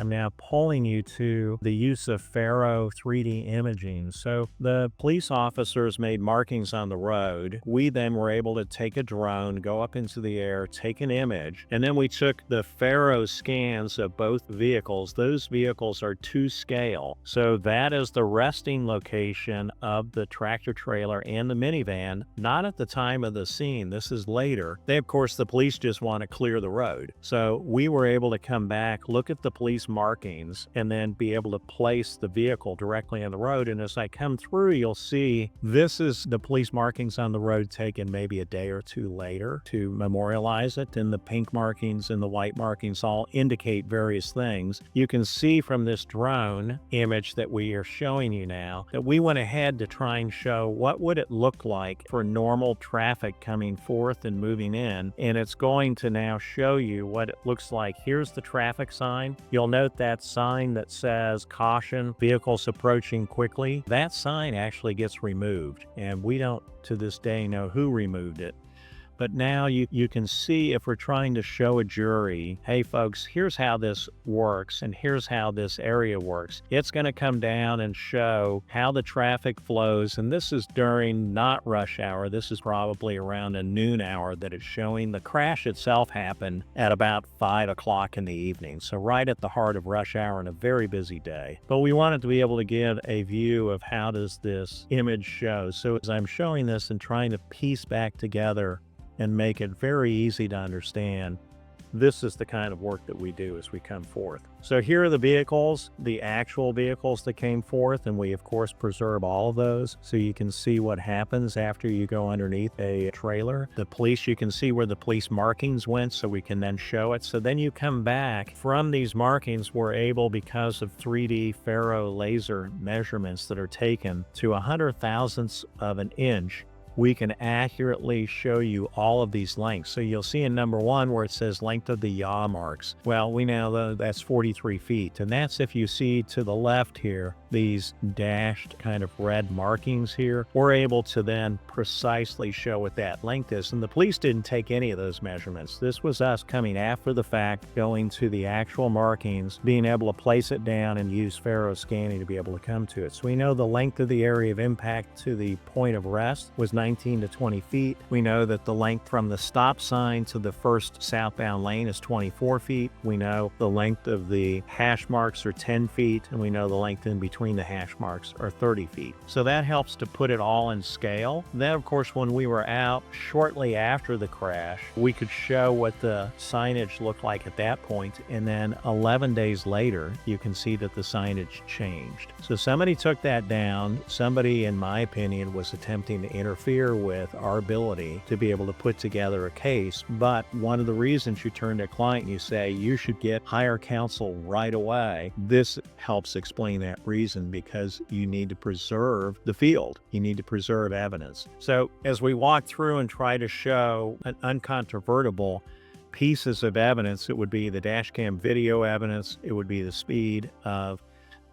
I'm now pulling you to the use of Faro 3D imaging. So the police officers made markings on the road. We then were able to take a drone, go up into the air, take an image, and then we took the Faro scans of both vehicles. Those vehicles are to scale. So that is the resting location of the tractor trailer and the minivan, not at the time of the scene. This is later. They, of course, the police just want to clear the road. So we were able to come back, look at the police markings, and then be able to place the vehicle directly on the road. And as I come through, you'll see this is the police markings on the road taken maybe a day or two later to memorialize it. And the pink markings and the white markings all indicate various things. You can see from this drone image that we are showing you now that we went ahead to try and show what would it look like for normal traffic coming forth and moving in. And it's going to now show you what it looks like. Here's the traffic sign. You'll note that sign that says caution, vehicles approaching quickly. That sign actually gets removed, and we don't to this day know who removed it. But now you can see, if we're trying to show a jury, hey folks, here's how this works and here's how this area works. It's going to come down and show how the traffic flows. And this is during not rush hour. This is probably around a noon hour that it's showing. The crash itself happened at about 5 o'clock in the evening. So right at the heart of rush hour and a very busy day. But we wanted to be able to give a view of how does this image show. So as I'm showing this and trying to piece back together and make it very easy to understand, this is the kind of work that we do as we come forth. So here are the vehicles, the actual vehicles that came forth, and we of course preserve all of those so you can see what happens after you go underneath a trailer. The police, you can see where the police markings went, so we can then show it. So then you come back from these markings, we're able, because of 3D Faro laser measurements that are taken to 100,000ths of an inch, we can accurately show you all of these lengths. So you'll see in number 1 where it says length of the yaw marks. Well, we know that's 43 feet. And that's, if you see to the left here, these dashed kind of red markings here, we're able to then precisely show what that length is. And the police didn't take any of those measurements. This was us coming after the fact, going to the actual markings, being able to place it down and use Faro scanning to be able to come to it. So we know the length of the area of impact to the point of rest was 19 to 20 feet. We know that the length from the stop sign to the first southbound lane is 24 feet. We know the length of the hash marks are 10 feet, and we know the length in between the hash marks are 30 feet. So that helps to put it all in scale. Then, of course, when we were out shortly after the crash, we could show what the signage looked like at that point, and then 11 days later, you can see that the signage changed. So somebody took that down. Somebody, in my opinion, was attempting to interfere with our ability to be able to put together a case. But one of the reasons you turn to a client and you say you should hire counsel right away, this helps explain that reason, because you need to preserve the field. You need to preserve evidence. So as we walk through and try to show an uncontrovertible pieces of evidence, it would be the dash cam video evidence, it would be the speed of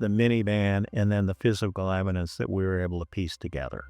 the minivan, and then the physical evidence that we were able to piece together.